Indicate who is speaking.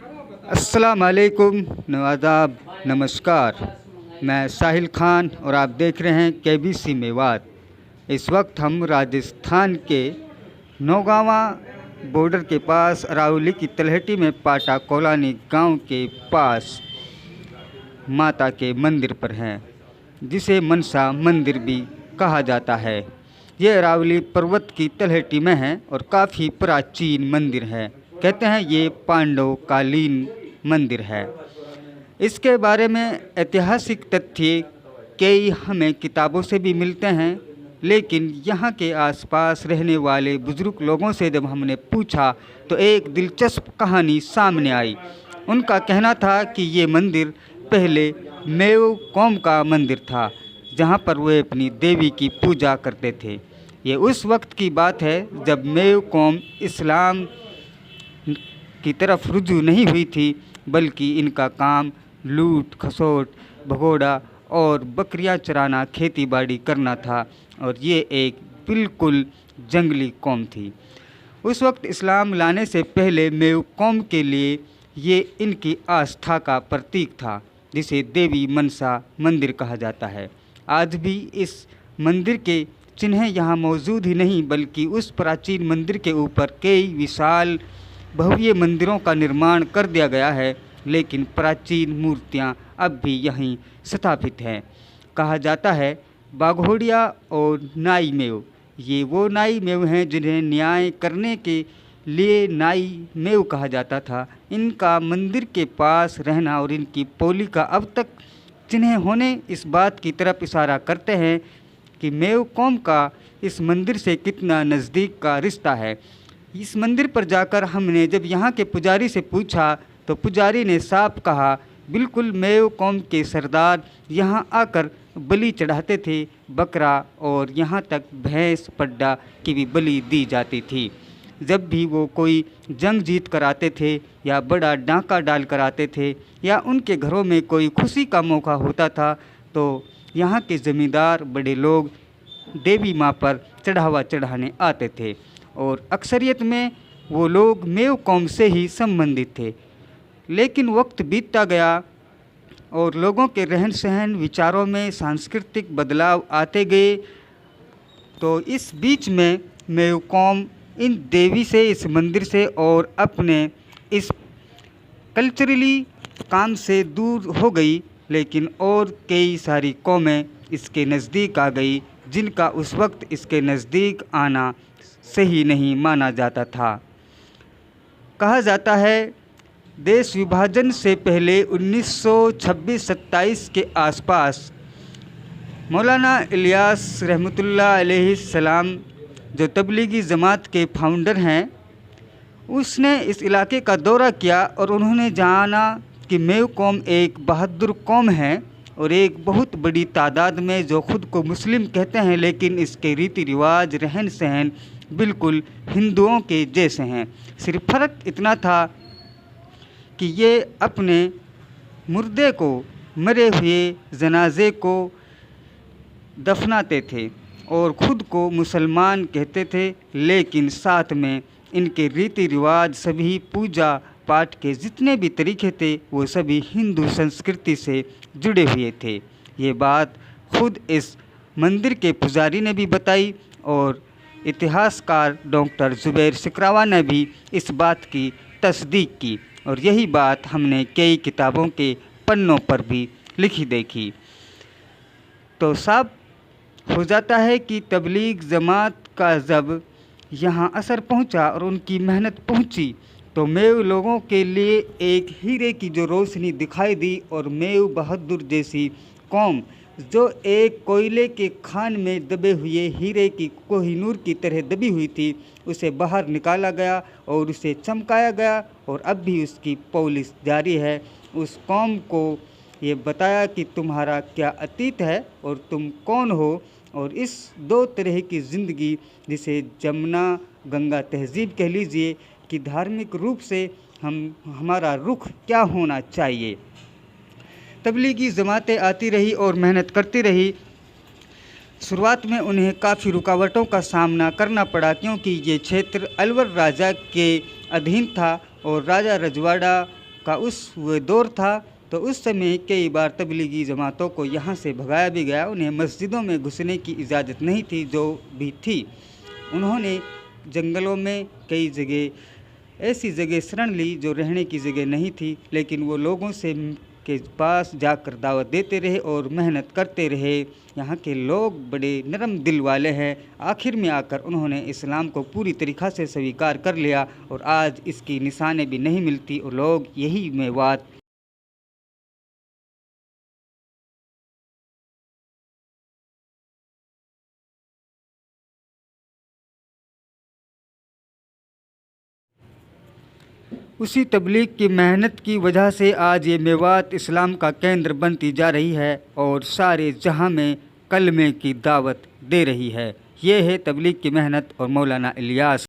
Speaker 1: अस्सलाम वालेकुम, नवादाब, नमस्कार। मैं साहिल खान और आप देख रहे हैं केबीसी मेवात। इस वक्त हम राजस्थान के नौगावा बॉर्डर के पास अरावली की तलहटी में पाटा कोलानी गांव के पास माता के मंदिर पर हैं, जिसे मनसा मंदिर भी कहा जाता है। ये अरावली पर्वत की तलहटी में है और काफ़ी प्राचीन मंदिर है। कहते हैं ये पांडव कालीन मंदिर है। इसके बारे में ऐतिहासिक तथ्य कई हमें किताबों से भी मिलते हैं, लेकिन यहाँ के आसपास रहने वाले बुज़ुर्ग लोगों से जब हमने पूछा तो एक दिलचस्प कहानी सामने आई। उनका कहना था कि ये मंदिर पहले मेव कौम का मंदिर था, जहाँ पर वे अपनी देवी की पूजा करते थे। ये उस वक्त की बात है जब मेव कौम इस्लाम की तरफ रुजू नहीं हुई थी, बल्कि इनका काम लूट खसोट, भगोड़ा और बकरियां चराना, खेती बाड़ी करना था, और ये एक बिल्कुल जंगली कौम थी। उस वक्त इस्लाम लाने से पहले मेव कौम के लिए ये इनकी आस्था का प्रतीक था, जिसे देवी मनसा मंदिर कहा जाता है। आज भी इस मंदिर के चिन्ह यहाँ मौजूद ही नहीं, बल्कि उस प्राचीन मंदिर के ऊपर कई विशाल भव्य मंदिरों का निर्माण कर दिया गया है, लेकिन प्राचीन मूर्तियाँ अब भी यहीं स्थापित हैं। कहा जाता है बाघोड़िया और नाई मेव, ये वो नाई मेव हैं जिन्हें न्याय करने के लिए नाई मेव कहा जाता था। इनका मंदिर के पास रहना और इनकी पौली का अब तक चिन्ह होने इस बात की तरफ इशारा करते हैं कि मेव कौम का इस मंदिर से कितना नज़दीक का रिश्ता है। इस मंदिर पर जाकर हमने जब यहाँ के पुजारी से पूछा तो पुजारी ने साफ कहा, बिल्कुल मेव कौम के सरदार यहाँ आकर बलि चढ़ाते थे, बकरा और यहाँ तक भैंस पड्डा की भी बलि दी जाती थी। जब भी वो कोई जंग जीत कर आते थे या बड़ा डांका डाल कर आते थे या उनके घरों में कोई खुशी का मौका होता था, तो यहाँ के ज़मींदार बड़े लोग देवी माँ पर चढ़ावा चढ़ाने आते थे, और अक्सरियत में वो लोग मेव कौम से ही संबंधित थे। लेकिन वक्त बीतता गया और लोगों के रहन सहन, विचारों में सांस्कृतिक बदलाव आते गए, तो इस बीच में मेव कौम इन देवी से, इस मंदिर से और अपने इस कल्चरली काम से दूर हो गई। लेकिन और कई सारी कौमें इसके नज़दीक आ गई, जिनका उस वक्त इसके नज़दीक आना सही नहीं माना जाता था। कहा जाता है देश विभाजन से पहले 1926-27 के आसपास मौलाना इलियास रहमतुल्लाह अलैहि सलाम, जो तबलीगी जमात के फाउंडर हैं, उसने इस इलाके का दौरा किया और उन्होंने जाना कि मेव कौम एक बहादुर कौम है और एक बहुत बड़ी तादाद में जो ख़ुद को मुस्लिम कहते हैं, लेकिन इसके रीति रिवाज, रहन सहन बिल्कुल हिंदुओं के जैसे हैं। सिर्फ फ़र्क इतना था कि ये अपने मुर्दे को, मरे हुए जनाजे को दफनाते थे और ख़ुद को मुसलमान कहते थे, लेकिन साथ में इनके रीति रिवाज, सभी पूजा पाठ के जितने भी तरीके थे वो सभी हिंदू संस्कृति से जुड़े हुए थे। ये बात खुद इस मंदिर के पुजारी ने भी बताई और इतिहासकार डॉक्टर ज़ुबैर सिकरावा ने भी इस बात की तस्दीक की, और यही बात हमने कई किताबों के पन्नों पर भी लिखी देखी। तो साफ हो जाता है कि तबलीग जमात का जब यहाँ असर पहुँचा और उनकी मेहनत पहुँची, तो मेव लोगों के लिए एक हीरे की जो रोशनी दिखाई दी, और मेव बहादुर जैसी कौम जो एक कोयले के खान में दबे हुए हीरे की कोहिनूर की तरह दबी हुई थी, उसे बाहर निकाला गया और उसे चमकाया गया, और अब भी उसकी पॉलिश जारी है। उस कौम को ये बताया कि तुम्हारा क्या अतीत है और तुम कौन हो, और इस दो तरह की ज़िंदगी, जिसे जमुना गंगा तहज़ीब कह लीजिए, कि धार्मिक रूप से हमारा रुख क्या होना चाहिए। तबलीगी जमातें आती रही और मेहनत करती रही। शुरुआत में उन्हें काफ़ी रुकावटों का सामना करना पड़ा, क्योंकि ये क्षेत्र अलवर राजा के अधीन था और राजा रजवाड़ा का उस वो दौर था, तो उस समय कई बार तबलीगी जमातों को यहाँ से भगाया भी गया। उन्हें मस्जिदों में घुसने की इजाज़त नहीं थी, जो भी थी उन्होंने जंगलों में कई जगह ऐसी जगह शरण ली जो रहने की जगह नहीं थी, लेकिन वो लोगों से के पास जाकर दावत देते रहे और मेहनत करते रहे। यहाँ के लोग बड़े नरम दिल वाले हैं। आखिर में आकर उन्होंने इस्लाम को पूरी तरीक़ा से स्वीकार कर लिया और आज इसकी निशानें भी नहीं मिलती और लोग यही मेवात उसी तबलीग की मेहनत की वजह से आज ये मेवात इस्लाम का केंद्र बनती जा रही है और सारे जहां में कलमे की दावत दे रही है। ये है तबलीग की मेहनत और मौलाना इलियास।